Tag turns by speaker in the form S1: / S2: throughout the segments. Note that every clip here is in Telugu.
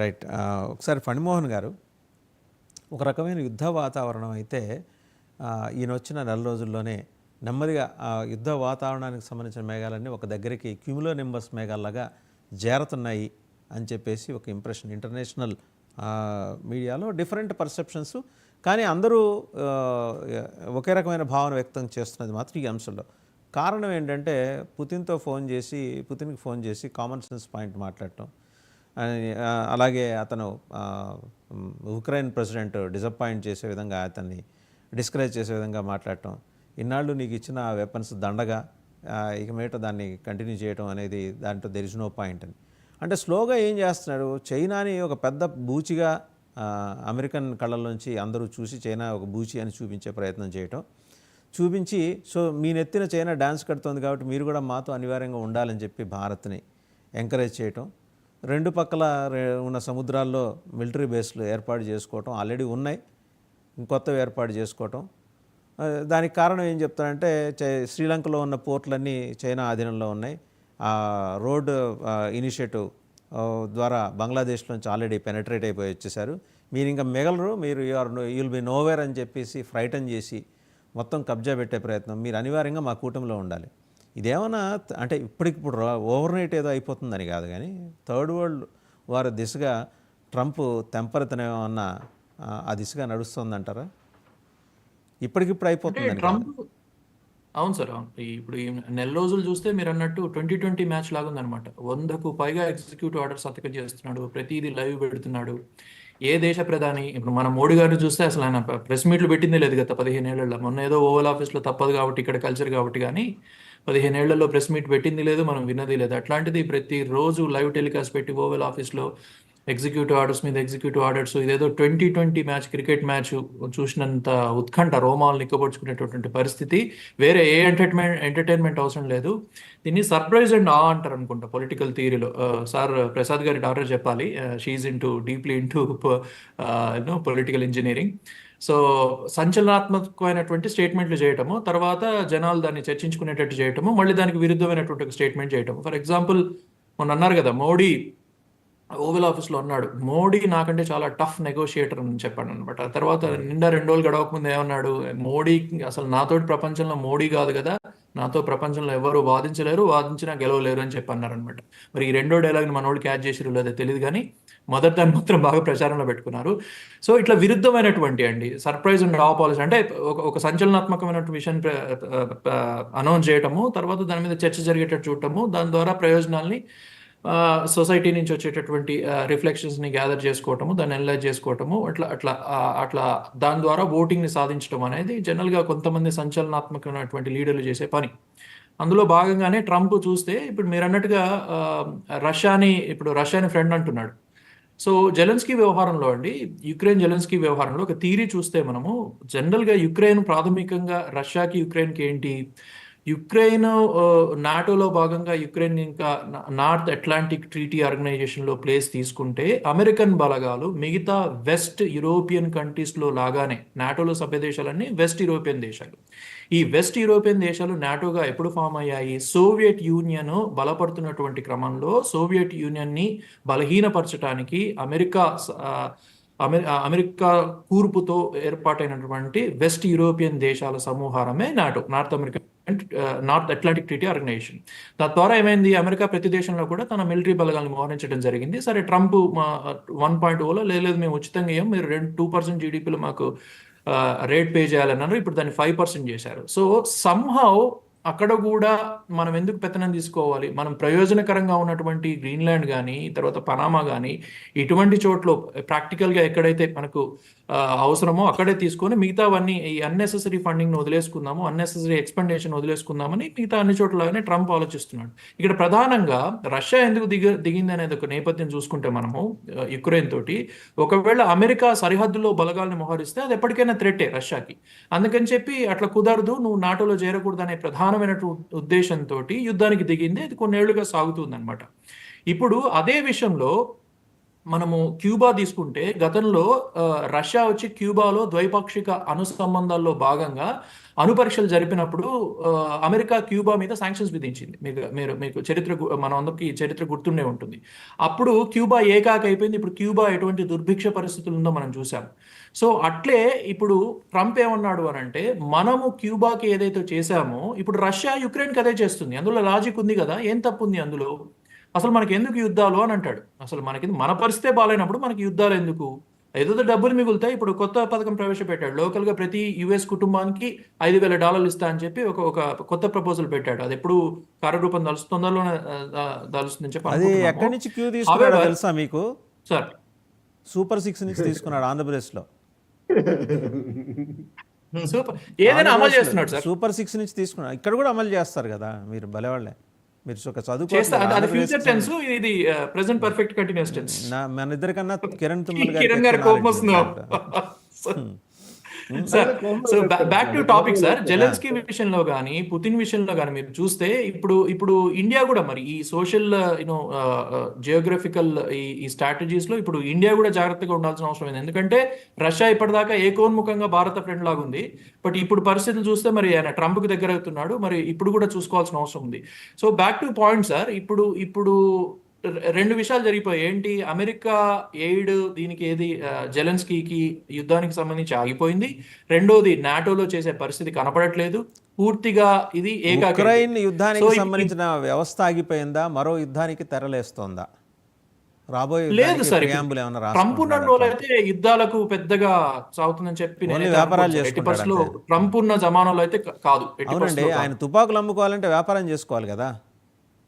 S1: రైట్. ఒకసారి ఫణిమోహన్ గారు, ఒక రకమైన యుద్ధ వాతావరణం అయితే ఈయన వచ్చిన నెల రోజుల్లోనే నెమ్మదిగా ఆ యుద్ధ వాతావరణానికి సంబంధించిన మేఘాలన్నీ ఒక దగ్గరికి క్యూములో నింబస్ మేఘాల్లాగా చేరుతున్నాయి అని చెప్పేసి ఒక ఇంప్రెషన్ ఇంటర్నేషనల్ మీడియాలో డిఫరెంట్ పర్సెప్షన్స్. కానీ అందరూ ఒకే రకమైన భావన వ్యక్తం చేస్తున్నది మాత్రం ఈ అంశంలో. కారణం ఏంటంటే పుతిన్కి ఫోన్ చేసి కామన్ సెన్స్ పాయింట్ మాట్లాడటం, అలాగే అతను ఉక్రెయిన్ ప్రెసిడెంట్ డిసప్పాయింట్ చేసే విధంగా, అతన్ని డిస్కరేజ్ చేసే విధంగా మాట్లాడటం, ఇన్నాళ్ళు నీకు ఇచ్చిన వెపన్స్ దండగా ఇక మీట దాన్ని కంటిన్యూ చేయడం అనేది దాంట్లో దెర్ ఇస్ నో పాయింట్ అని. అంటే స్లోగా ఏం చేస్తున్నాడు, చైనాని ఒక పెద్ద బూచిగా అమెరికన్ కళ్ళల్లోంచి అందరూ చూసి చైనా ఒక బూచి అని చూపించే ప్రయత్నం చేయటం, చూపించి సో మీ నెత్తిన చైనా డ్యాన్స్ కడుతోంది కాబట్టి మీరు కూడా మాతో అనివార్యంగా ఉండాలని చెప్పి భారత్ని ఎంకరేజ్ చేయటం, రెండు పక్కల ఉన్న సముద్రాల్లో మిలిటరీ బేస్లు ఏర్పాటు చేసుకోవటం, ఆల్రెడీ ఉన్నాయి, ఇంకొత్తవి ఏర్పాటు చేసుకోవటం. దానికి కారణం ఏం చెప్తారంటే శ్రీలంకలో ఉన్న పోర్ట్లన్నీ చైనా ఆధీనంలో ఉన్నాయి. ఆ రోడ్ ఇనిషియేటివ్ ద్వారా బంగ్లాదేశ్లోంచి ఆల్రెడీ పెనట్రేట్ అయిపోయి వచ్చేసారు, మీరు ఇంకా మిగలరు, మీరు యుల్ బి నోవేర్ అని చెప్పేసి ఫ్రైటన్ చేసి మొత్తం కబ్జా పెట్టే ప్రయత్నం, మీరు అనివార్యంగా మా కూటమిలో ఉండాలి. ఇదేమన్నా అంటే ఇప్పటికిప్పుడు ఓవర్ నైట్ ఏదో అయిపోతుందని కాదు, కానీ థర్డ్ వరల్డ్ వారి దిశగా ట్రంప్ తెంపరితనేమన్నా ఆ దిశగా నడుస్తుందంటారా? ఇప్పటికిప్పుడు అయిపోతుందని
S2: ట్రంప్ అవును సార్, అవును. ఇప్పుడు ఈ నెల రోజులు చూస్తే మీరు అన్నట్టు 2020 మ్యాచ్ లాగా ఉందన్నమాట. 100కు పైగా ఎగ్జిక్యూటివ్ ఆర్డర్ సంతకం చేస్తున్నాడు, ప్రతిదీ లైవ్ పెడుతున్నాడు. ఏ దేశ ప్రధాని, ఇప్పుడు మన మోడీ గారిని చూస్తే అసలు ఆయన ప్రెస్ మీట్లు పెట్టిందే లేదు గత 15 ఏళ్లలో. మొన్న ఏదో ఓవల్ ఆఫీస్లో తప్పదు కాబట్టి ఇక్కడ కల్చర్ కాబట్టి, కానీ 15 ఏళ్లలో ప్రెస్ మీట్ పెట్టింది లేదు, మనం విన్నది లేదు. అట్లాంటిది ప్రతిరోజు లైవ్ టెలికాస్ట్ పెట్టి ఓవల్ ఆఫీస్లో ఎగ్జిక్యూటివ్ ఆర్డర్స్ మీద ఎగ్జిక్యూటివ్ ఆర్డర్స్, ఇదేదో 2020 మ్యాచ్, క్రికెట్ మ్యాచ్ చూసినంత ఉత్కంఠ, రోమాలు నిక్కబొడుచుకునేటటువంటి పరిస్థితి. వేరే ఏ ఎంటర్టైన్మెంట్ అవసరం లేదు. దీన్ని సర్ప్రైజ్ అండ్ ఆ అంటారు అనుకుంటా పొలిటికల్ థియరీలో. సార్ ప్రసాద్ గారి డాక్టర్ చెప్పాలి, she deeply into political engineering. So సంచలనాత్మకమైనటువంటి స్టేట్మెంట్లు చేయటము, తర్వాత జనాలు దాన్ని చర్చించుకునేటట్టు చేయటము, మళ్ళీ దానికి విరుద్ధమైనటువంటి ఒక స్టేట్మెంట్ చేయటము. ఫర్ ఎగ్జాంపుల్ మొన్న అన్నారు కదా, మోడీ ఓవల్ ఆఫీస్లో అన్నాడు, మోడీ నాకంటే చాలా టఫ్ నెగోషియేటర్ అని చెప్పాడు అనమాట. తర్వాత నిండా 2 రోజులు గడవక ముందు ఏమన్నాడు, మోడీ అసలు నాతోటి ప్రపంచంలో మోడీ కాదు కదా, నాతో ప్రపంచంలో ఎవరు వాదించలేరు, వాదించినా గెలవలేరు అని చెప్పి అన్నారనమాట. మరి ఈ రెండో డైలాగ్ని మనోడు క్యాచ్ చేసిరు లేదో తెలియదు, కానీ మొదటి దాన్ని మాత్రం బాగా ప్రచారంలో పెట్టుకున్నారు. సో ఇట్లా విరుద్ధమైనటువంటి అండి సర్ప్రైజ్ అండ్ రా పాలసీ అంటే ఒక సంచలనాత్మకమైన విషయం అనౌన్స్ చేయటము, తర్వాత దాని మీద చర్చ జరిగేటట్టు చూడటము, దాని ద్వారా ప్రయోజనాల్ని సొసైటీ నుంచి వచ్చేటటువంటి రిఫ్లెక్షన్స్ని గ్యాదర్ చేసుకోవటము, దాన్ని అనలైజ్ చేసుకోవటము, అట్లా దాని ద్వారా ఓటింగ్ని సాధించడం అనేది జనరల్గా కొంతమంది సంచలనాత్మకమైనటువంటి లీడర్లు చేసే పని. అందులో భాగంగానే ట్రంప్ చూస్తే ఇప్పుడు మీరు అన్నట్టుగా రష్యాని ఫ్రెండ్ అంటున్నాడు. సో జెలెన్స్కీ వ్యవహారంలో అండి, యుక్రెయిన్ జెలెన్స్కీ వ్యవహారంలో ఒక థియరీ చూస్తే మనము జనరల్గా యుక్రెయిన్ ప్రాథమికంగా రష్యాకి యుక్రెయిన్కి ఏంటి, యుక్రెయిన్ నాటోలో భాగంగా యుక్రెయిన్ ఇంకా నార్త్ అట్లాంటిక్ ట్రీటీ ఆర్గనైజేషన్లో ప్లేస్ తీసుకుంటే అమెరికన్ బలగాలు మిగతా వెస్ట్ యూరోపియన్ కంట్రీస్లో లాగానే, నాటోలో సభ్య దేశాలన్నీ వెస్ట్ యూరోపియన్ దేశాలు. ఈ వెస్ట్ యూరోపియన్ దేశాలు నాటోగా ఎప్పుడు ఫామ్ అయ్యాయి, సోవియట్ యూనియన్ బలపడుతున్నటువంటి క్రమంలో సోవియట్ యూనియన్ని బలహీనపరచడానికి అమెరికా కూర్పుతో ఏర్పాటైనటువంటి వెస్ట్ యూరోపియన్ దేశాల సమూహారమే NATO, North Atlantic Treaty Organization. తద్వారా ఏమైంది, అమెరికా ప్రతి దేశంలో కూడా తన మిలిటరీ బలగాలను మోహరించడం జరిగింది. సరే ట్రంప్ 1.0లో లేదు మేము ఉచితంగా ఇయ్యం, మీరు 2% జీడిపిలో మాకు రేట్ పే చేయాలన్నారు, ఇప్పుడు దాన్ని 5% చేశారు. సో సమ్హౌ అక్కడ కూడా మనం ఎందుకు పెత్తనం తీసుకోవాలి, మనం ప్రయోజనకరంగా ఉన్నటువంటి గ్రీన్లాండ్ కానీ తర్వాత పనామా కానీ ఇటువంటి చోట్ల ప్రాక్టికల్గా ఎక్కడైతే మనకు అవసరమో అక్కడే తీసుకొని మిగతావన్నీ ఈ అన్నెసెసరీ ఫండింగ్ను వదిలేసుకుందాము, అన్నెసెసరీ ఎక్స్పెండిషన్ వదిలేసుకుందామని మిగతా అన్ని చోట్లనే ట్రంప్ ఆలోచిస్తున్నాడు. ఇక్కడ ప్రధానంగా రష్యా ఎందుకు దిగింది అనేది ఒక నేపథ్యం చూసుకుంటే మనము యుక్రెయిన్ తోటి, ఒకవేళ అమెరికా సరిహద్దులో బలగాలను మోహరిస్తే అది ఎప్పటికైనా థ్రెట్టే రష్యాకి. అందుకని చెప్పి అట్లా కుదరదు, నువ్వు నాటోలో చేరకూడదు అనే ప్రధానమైన ఉద్దేశంతో యుద్ధానికి దిగింది. అది కొన్నేళ్లుగా సాగుతుంది అనమాట. ఇప్పుడు అదే విషయంలో మనము క్యూబా తీసుకుంటే గతంలో రష్యా వచ్చి క్యూబాలో ద్వైపాక్షిక సంబంధాల్లో భాగంగా అణుపరీక్షలు జరిపినప్పుడు అమెరికా క్యూబా మీద శాంక్షన్స్ విధించింది. మీకు మన అందరికి చరిత్ర గుర్తుండే ఉంటుంది. అప్పుడు క్యూబా ఏకాకి అయిపోయింది. ఇప్పుడు క్యూబా ఎటువంటి దుర్భిక్ష పరిస్థితులు ఉందో మనం చూసాం. సో అట్లే ఇప్పుడు ట్రంప్ ఏమన్నాడు అని అంటే, మనము క్యూబాకి ఏదైతే చేశామో ఇప్పుడు రష్యా యుక్రెయిన్కి అదే చేస్తుంది. అందులో లాజిక్ ఉంది కదా, ఏం తప్పు ఉంది అందులో? అసలు మనకి ఎందుకు యుద్ధాలు అని అంటాడు. అసలు మన పరిస్థితే బాగాలేనప్పుడు మనకి యుద్ధాలు ఎందుకు? ఏదో డబ్బులు మిగులుతాయి. ఇప్పుడు కొత్త పథకం ప్రవేశపెట్టాడు. లోకల్ గా ప్రతి యుఎస్ కుటుంబానికి $5,000 ఇస్తా అని చెప్పి ఒక కొత్త ప్రపోజల్ పెట్టాడు. అది ఎప్పుడు కార్యరూపం తొందరలోనే దాలుస్తుందని చెప్పి
S1: అది ఎక్కడి నుంచి క్యూ తీసుకున్నాడో తెలుసా మీకు?
S2: సార్,
S1: సూపర్ 6 నుంచి తీసుకున్నాడు ఆంధ్రప్రదేశ్లో.
S2: సూపర్ ఏదైనా అమలు చేస్తున్నాడు సార్.
S1: సూపర్ 6 నుంచి తీసుకున్నాడు. ఇక్కడ కూడా అమలు చేస్తారు కదా, మీరు భలేవాళ్ళే. మీరు ఒక
S2: చేస్తా, అది
S1: చదువుకోవాలి.
S2: ఫ్యూచర్ టెన్స్, ఇది ప్రెసెంట్ పర్ఫెక్ట్ కంటిన్యూస్ టెన్స్.
S1: మన ఇద్దరికన్నా కిరణ్ తుమ్మల్
S2: కిరణ్ గారి కోపం వస్తుంది. Sir, so back to topic sir. Zelensky విషయంలో కానీ పుతిన్ విషయంలో కానీ మీరు చూస్తే ఇప్పుడు ఇండియా కూడా మరి ఈ సోషల్ జియోగ్రఫికల్ ఈ స్ట్రాటజీస్ లో ఇప్పుడు ఇండియా కూడా జాగ్రత్తగా ఉండాల్సిన అవసరం ఉంది. ఎందుకంటే రష్యా ఇప్పటిదాకా ఏకోన్ముఖంగా భారత ఫ్రెండ్ లాగా ఉంది. బట్ ఇప్పుడు పరిస్థితులు చూస్తే మరి ఆయన ట్రంప్ కి దగ్గర అవుతున్నాడు. మరి ఇప్పుడు కూడా చూసుకోవాల్సిన అవసరం ఉంది. So back to point sir, ఇప్పుడు రెండు విషయాలు జరిగిపోయాయి. ఏంటి, అమెరికా ఎయిడ్ దీనికి ఏది జెలెన్స్కీకి యుద్ధానికి సంబంధించి ఆగిపోయింది. రెండోది నాటోలో చేసే పరిస్థితి కనపడట్లేదు. పూర్తిగా ఇది
S1: ఉక్రెయిన్ యుద్ధానికి సంబంధించిన వ్యవస్థ ఆగిపోయిందా? మరో యుద్ధానికి తెరలేస్తోందా? రాబోయే
S2: లేదు సార్. ట్రంప్ ఉన్న రోజులైతే యుద్ధాలకు పెద్దగా సాగుతుందని చెప్పి
S1: వ్యాపారాలు
S2: ఎట్టి పరిస్థితుల్లో ట్రంప్ ఉన్న జమానాలో అయితే కాదు.
S1: అవునండి, ఆయన తుపాకులు అమ్ముకోవాలంటే వ్యాపారం చేసుకోవాలి కదా,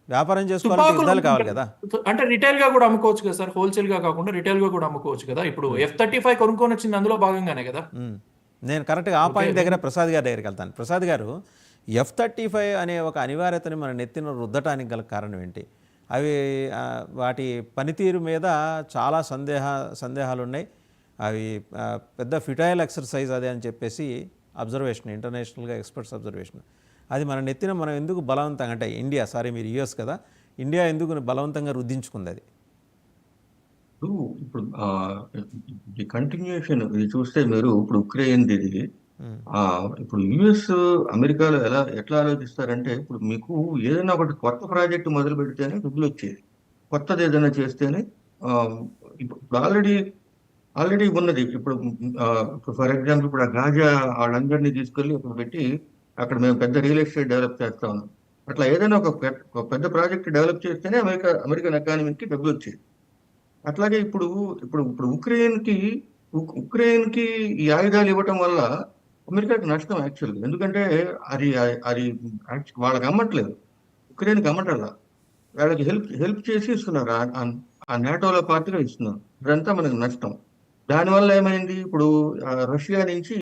S1: వ్యాపారం చేసుకోవాలంటే యుద్ధాలు కావాలి కదా.
S2: అంటే రిటైల్ గా కూడా అమ్ముకోవచ్చు కదా సార్, హోల్సేల్ గా కాకుండా రిటైల్ గా కూడా అమ్ముకోవచ్చు కదా. ఇప్పుడు F-35 కొనుక్కొని వచ్చింది అందులో భాగంగానే కదా.
S1: నేను కరెక్ట్గా ఆ పాయింట్ దగ్గర ప్రసాద్ గారి దగ్గరికి వెళ్తాను. ప్రసాద్ గారు, F-35 అనే ఒక అనివార్యతని మన నెత్తిన రుద్దటానికి గల కారణం ఏంటి? అవి వాటి పనితీరు మీద చాలా సందేహాలు ఉన్నాయి. అవి పెద్ద ఫిటైల్ ఎక్సర్సైజ్ అదే అని చెప్పేసి అబ్జర్వేషన్, ఇంటర్నేషనల్గా ఎక్స్పర్ట్స్ అబ్జర్వేషన్. అది మన నెత్తిన మనం ఎందుకు బలవంతంగా, అంటే ఇండియా, మీరు యుఎస్ కదా, ఇండియా ఎందుకు బలవంతంగా రుద్దించుకుంది అది?
S3: ఇప్పుడు ఈ కంటిన్యూషన్ ఇది చూస్తే మీరు ఇప్పుడు ఉక్రెయిన్ ఇది ఇప్పుడు యుఎస్ అమెరికాలో ఎట్లా ఆలోచిస్తారంటే, ఇప్పుడు మీకు ఏదైనా ఒకటి కొత్త ప్రాజెక్టు మొదలు పెడితేనే డబ్బులు వచ్చేది, కొత్తది ఏదైనా చేస్తేనే. ఇప్పుడు ఆల్రెడీ ఉన్నది. ఇప్పుడు ఫర్ ఎగ్జాంపుల్ ఇప్పుడు ఆ గాజా వాళ్ళందరినీ తీసుకెళ్ళి అక్కడ పెట్టి అక్కడ మేము పెద్ద రియల్ ఎస్టేట్ డెవలప్ చేస్తా ఉన్నాం. అట్లా ఏదైనా ఒక పెద్ద ప్రాజెక్ట్ డెవలప్ చేస్తేనే అమెరికన్ ఎకానమీకి డబ్బులు వచ్చేది. అట్లాగే ఇప్పుడు ఉక్రెయిన్కి ఈ ఆయుధాలు ఇవ్వటం వల్ల అమెరికాకి నష్టం యాక్చువల్గా. ఎందుకంటే అది వాళ్ళకి అమ్మట్లేదు, ఉక్రెయిన్కి అమ్మటల్లా, వాళ్ళకి హెల్ప్ చేసి ఇస్తున్నారు, ఆ నాటోలో పార్టీగా ఇస్తున్నారు. ఇదంతా మనకు నష్టం. దానివల్ల ఏమైంది, ఇప్పుడు రష్యా నుంచి